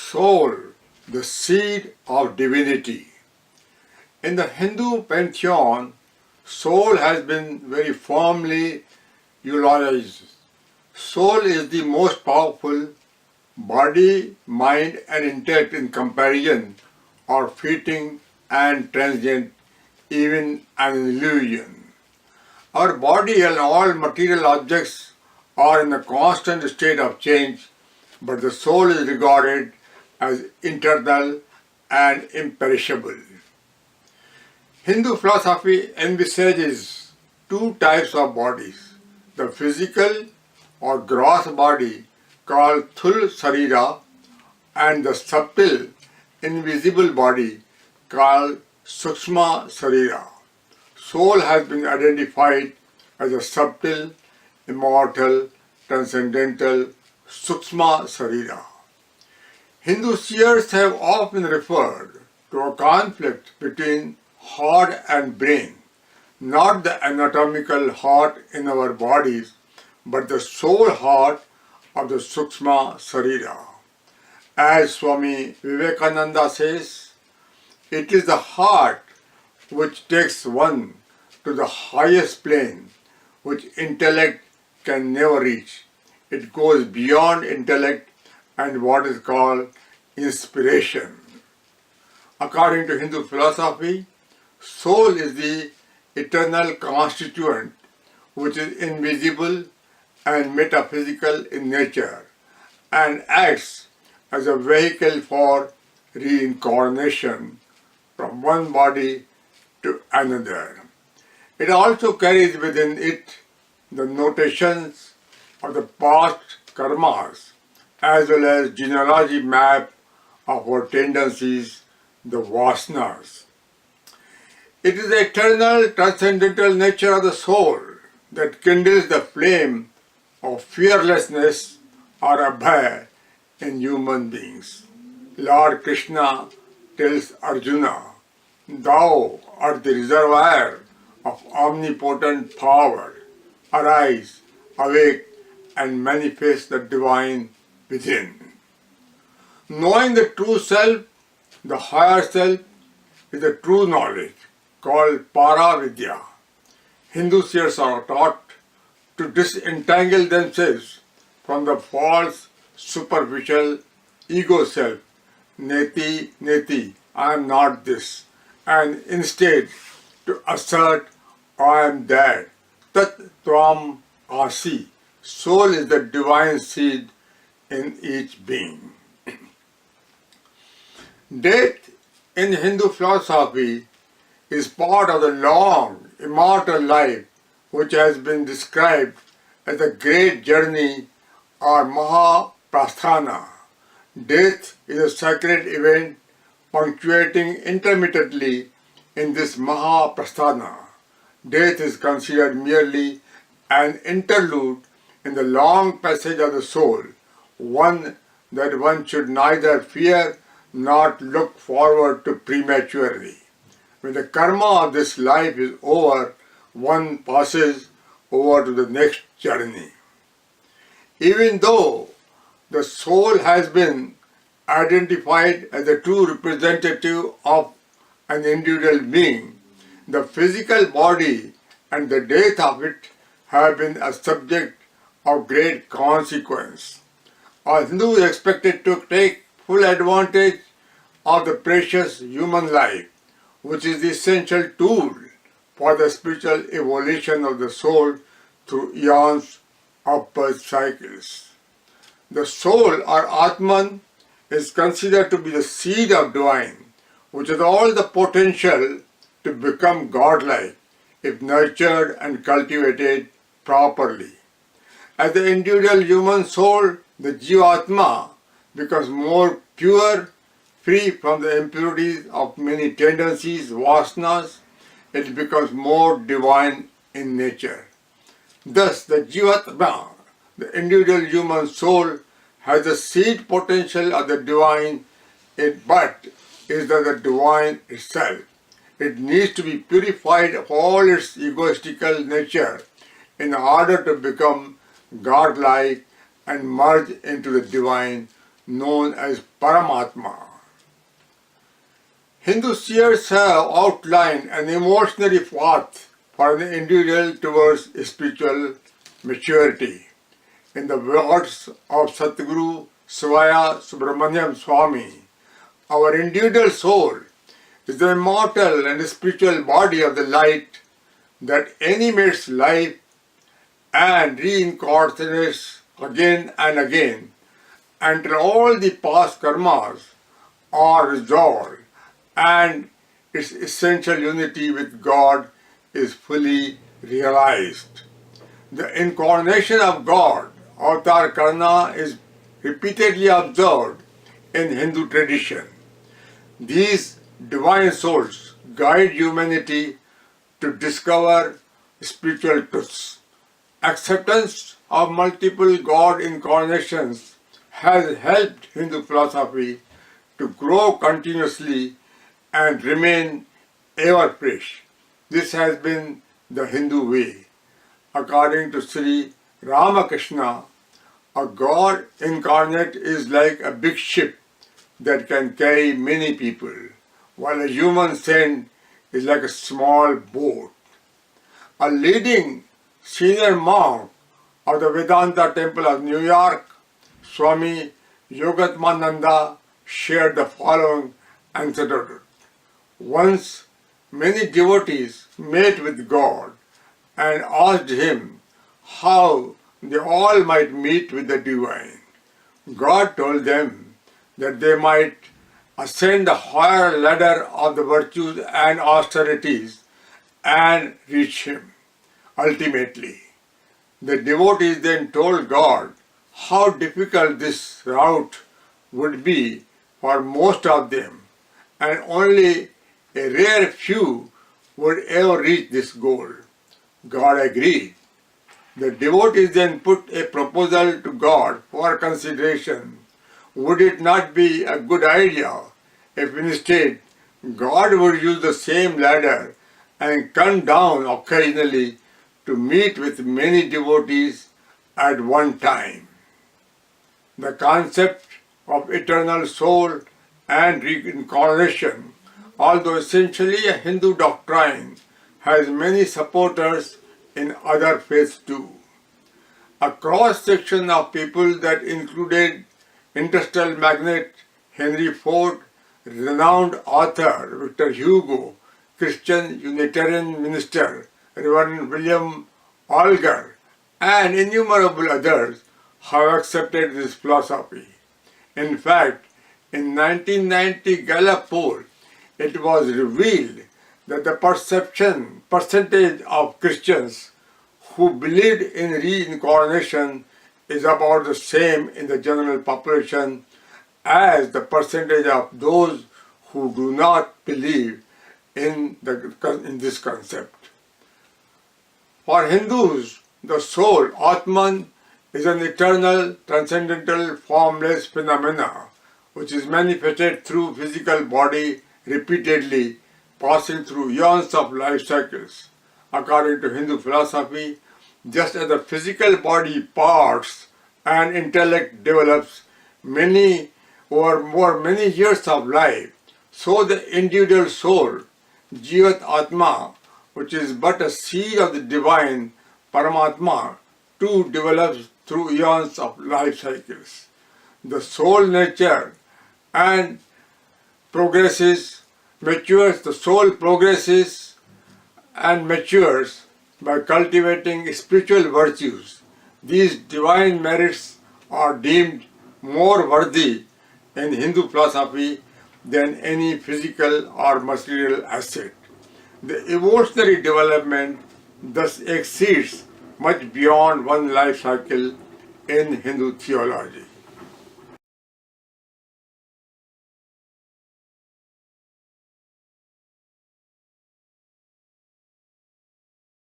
Soul, the seed of divinity. In the Hindu pantheon, soul has been very firmly eulogized. Soul is the most powerful. Body, mind and intellect in comparison are fleeting and transient, even an illusion. Our body and all material objects are in a constant state of change, but the soul is regarded as eternal and imperishable. Hindu philosophy envisages two types of bodies: the physical or gross body called Thul Sarira and the subtle, invisible body called Sukshma Sarira. Soul has been identified as a subtle, immortal, transcendental Sukshma Sarira. Hindu seers have often referred to a conflict between heart and brain, not the anatomical heart in our bodies, but the soul heart of the Sukshma Sarira. As Swami Vivekananda says, it is the heart which takes one to the highest plane, which intellect can never reach. It goes beyond intellect and what is called inspiration. According to Hindu philosophy, soul is the eternal constituent which is invisible and metaphysical in nature and acts as a vehicle for reincarnation from one body to another. It also carries within it the notations of the past karmas as well as genealogy map of our tendencies, the vasanas. It is the eternal transcendental nature of the soul that kindles the flame of fearlessness or abhaya in human beings. Lord Krishna tells Arjuna, "Thou art the reservoir of omnipotent power. Arise, awake, and manifest the divine within." Knowing the true self, the higher self, is the true knowledge called Para-vidya. Hindu seers are taught to disentangle themselves from the false, superficial ego self, neti, neti, I am not this, and instead to assert, I am that, tat tvam asi. Soul is the divine seed in each being. Death in Hindu philosophy is part of the long, immortal life which has been described as a great journey or Mahaprasthana. Death is a sacred event punctuating intermittently in this Mahaprasthana. Death is considered merely an interlude in the long passage of the soul, one that one should neither fear nor look forward to prematurely. When the karma of this life is over, one passes over to the next journey. Even though the soul has been identified as the true representative of an individual being, the physical body and the death of it have been a subject of great consequence. A Hindu is expected to take full advantage of the precious human life, which is the essential tool for the spiritual evolution of the soul through eons of birth cycles. The soul or Atman is considered to be the seed of divine, which has all the potential to become godlike if nurtured and cultivated properly. As the individual human soul, the Jivatma, becomes more pure, free from the impurities of many tendencies, vasanas, it becomes more divine in nature. Thus, the Jivatma, the individual human soul, has the seed potential of the divine, but is the divine itself. It needs to be purified of all its egoistical nature in order to become godlike and merge into the divine, known as Paramatma. Hindu seers have outlined an evolutionary path for the individual towards spiritual maturity. In the words of Satguru Svaya Subramanyam Swami, our individual soul is the immortal and spiritual body of the light that animates life and reincarnates again and again until all the past karmas are resolved and its essential unity with God is fully realized. The incarnation of God, avtar-karan, is repeatedly observed in Hindu tradition. These divine souls guide humanity to discover spiritual truths. Acceptance of multiple God incarnations has helped Hindu philosophy to grow continuously and remain ever fresh. This has been the Hindu way. According to Sri Ramakrishna, a God incarnate is like a big ship that can carry many people, while a human saint is like a small boat. A leading senior monk of the Vedanta Temple of New York, Swami Yogatmananda, shared the following anecdote. Once, many devotees met with God and asked him how they all might meet with the divine. God told them that they might ascend the higher ladder of the virtues and austerities and reach him. Ultimately, the devotees then told God how difficult this route would be for most of them, and only a rare few would ever reach this goal. God agreed. The devotees then put a proposal to God for consideration. Would it not be a good idea if instead God would use the same ladder and come down occasionally to meet with many devotees at one time? The concept of eternal soul and reincarnation, although essentially a Hindu doctrine, has many supporters in other faiths too. A cross-section of people that included industrial magnate Henry Ford, renowned author Victor Hugo, Christian Unitarian minister Reverend William Alger, and innumerable others have accepted this philosophy. In fact, in 1990 Gallup poll, it was revealed that the percentage of Christians who believed in reincarnation is about the same in the general population as the percentage of those who do not believe in this concept. For Hindus, the soul, Atman, is an eternal, transcendental, formless phenomena which is manifested through physical body repeatedly, passing through eons of life cycles. According to Hindu philosophy, just as the physical body parts and intellect develops many years of life, so the individual soul, Jivat Atma, which is but a seed of the divine Paramatma, too develops through eons of life cycles. The soul nature and the soul progresses and matures by cultivating spiritual virtues. These divine merits are deemed more worthy in Hindu philosophy than any physical or material asset. The evolutionary development thus exceeds much beyond one life cycle in Hindu theology.